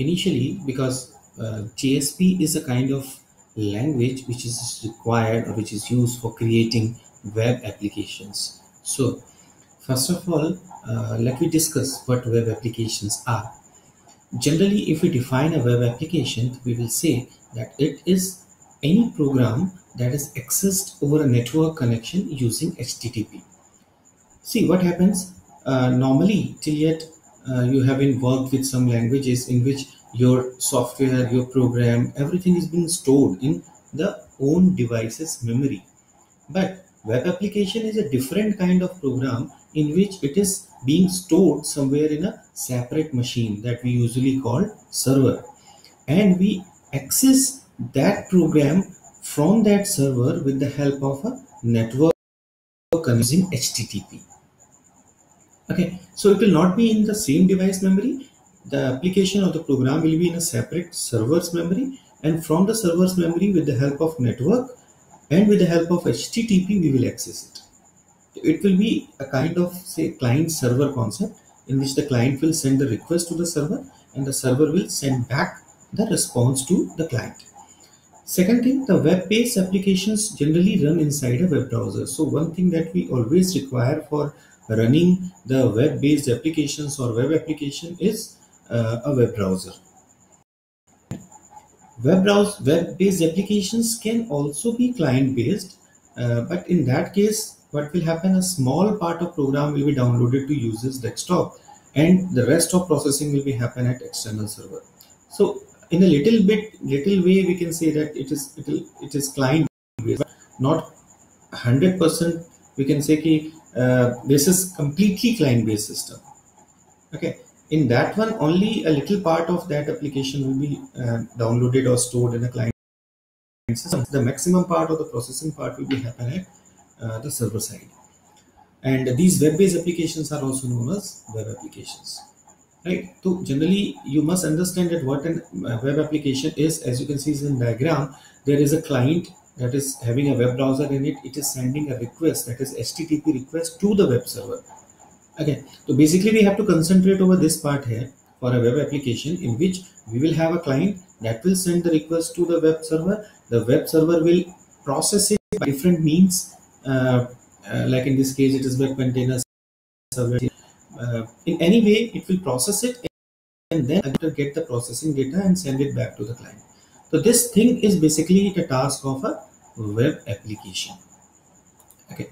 initially, because JSP is a kind of language which is required or which is used for creating web applications. So first of all, let me discuss what web applications are. Generally, if we define a web application, we will say that it is any program that is accessed over a network connection using HTTP. See what happens. Normally, till yet, you haven't worked with some languages in which your software, your program, everything is being stored in the own device's memory. But web application is a different kind of program in which it is being stored somewhere in a separate machine that we usually call server, and we access that program from that server with the help of a network using HTTP. Okay, so it will not be in the same device memory. The application or the program will be in a separate server's memory, and from the server's memory, with the help of network and with the help of HTTP, we will access it. It will be a kind of, say, client server concept in which the client will send the request to the server and the server will send back the response to the client. Second thing, the web-based applications generally run inside a web browser. So one thing that we always require for running the web-based applications or web application is a web browser. Web-based applications can also be client-based, but in that case, what will happen? A small part of program will be downloaded to user's desktop, and the rest of processing will be happen at external server. So in a little way, we can say that it is client-based, but not 100%. We can say that this is completely client-based system. Okay. In that one, only a little part of that application will be downloaded or stored in a client system. The maximum part of the processing part will be happen at the server side. And these web-based applications are also known as web applications. Right. So generally, you must understand that what a web application is. As you can see in the diagram, there is a client that is having a web browser in it. It is sending a request, that is HTTP request, to the web server. Okay, so basically we have to concentrate over this part here for a web application in which we will have a client that will send the request to the web server. The web server will process it by different means, like in this case it is web container server. In any way it will process it and then get the processing data and send it back to the client. So this thing is basically the task of a web application. Okay.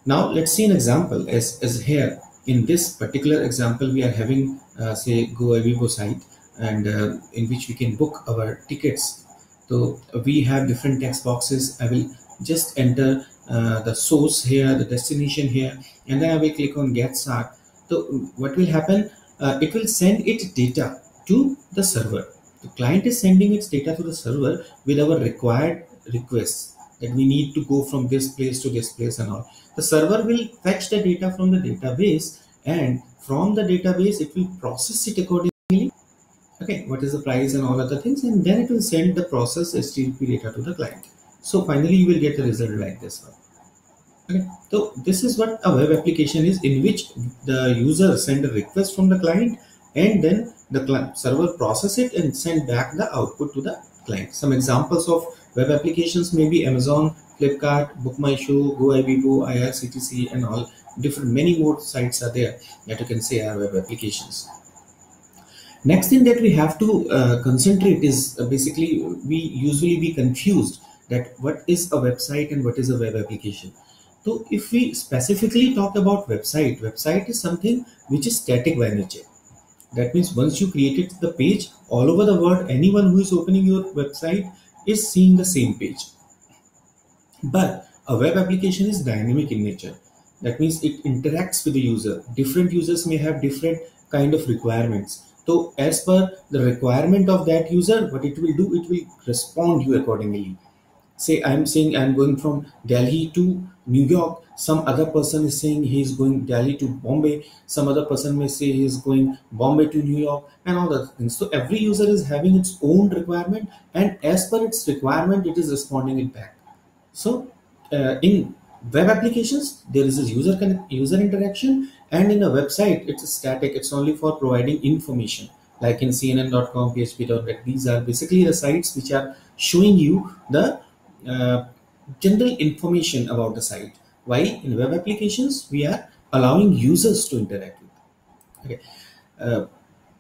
Now let's see an example. As here in this particular example, we are having say GoAvibo site, and in which we can book our tickets. So we have different text boxes. I will just enter the source here, the destination here, and then I will click on get start. So what will happen? It will send its data to the server. The client is sending its data to the server with our required requests, that we need to go from this place to this place and all. The server will fetch the data from the database, and from the database it will process it accordingly. Okay, what is the price and all other things, and then it will send the processed HTTP data to the client. So finally you will get a result like this one. Okay, so this is what a web application is, in which the user send a request from the client, and then the server process it and send back the output to the client. Some examples of web applications may be Amazon, Flipkart, BookMyShow, GoAvibo, IRCTC, and all different, many more sites are there that you can say are web applications. Next thing that we have to concentrate is basically we usually be confused that what is a website and what is a web application. So if we specifically talk about website is something which is static by nature. That means once you created the page, all over the world, anyone who is opening your website is seeing the same page. But a web application is dynamic in nature. That means it interacts with the user. Different users may have different kind of requirements. So as per the requirement of that user, what it will do, it will respond you accordingly. Say I'm saying I'm going from Delhi to New York. Some other person is saying he's going Delhi to Bombay. Some other person may say he's going Bombay to New York, and all that things. So every user is having its own requirement, and as per its requirement, it is responding it back. So in web applications, there is a user interaction, and in a website, it's static. It's only for providing information. like in CNN.com, PHP.net. These are basically the sites which are showing you the uh, general information about the site. Why in web applications we are allowing users to interact with. Okay. Uh,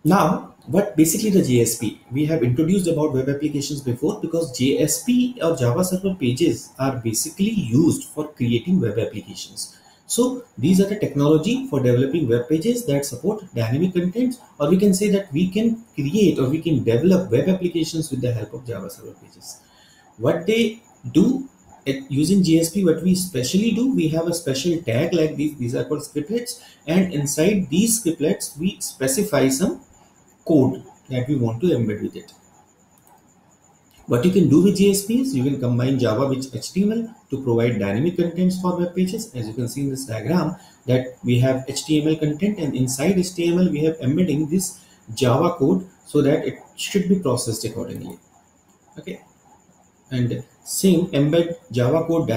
Now, what basically the JSP? We have introduced about web applications before because JSP or Java Server Pages are basically used for creating web applications. So these are the technology for developing web pages that support dynamic contents, or we can say that we can create or we can develop web applications with the help of Java Server Pages. What they do using JSP, what we specially do, we have a special tag like these are called scriptlets, and inside these scriptlets we specify some code that we want to embed with it. What you can do with JSP is you can combine Java with HTML to provide dynamic contents for web pages. As you can see in this diagram, that we have HTML content, and inside HTML we have embedding this Java code so that it should be processed accordingly. Okay, and same embed Java code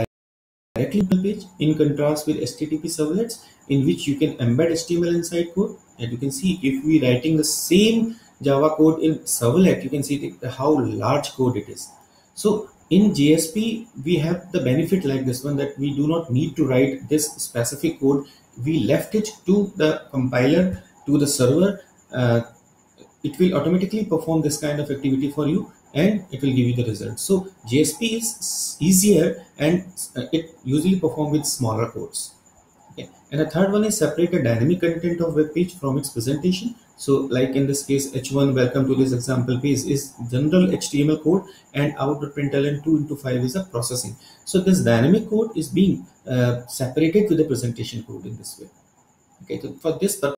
directly on the page, in contrast with HTTP servlets in which you can embed HTML inside code. And you can see if we writing the same Java code in servlet, you can see how large code it is. So in JSP we have the benefit like this one, that we do not need to write this specific code. We left it to the compiler, to the server. It will automatically perform this kind of activity for you, and it will give you the result. So JSP is easier, and it usually perform with smaller codes. Okay. And the third one is separate the dynamic content of web page from its presentation. So like in this case, H1 welcome to this example page is general HTML code, and out.println 2 into 5 is a processing. So this dynamic code is being separated with the presentation code in this way. Okay, so for this purpose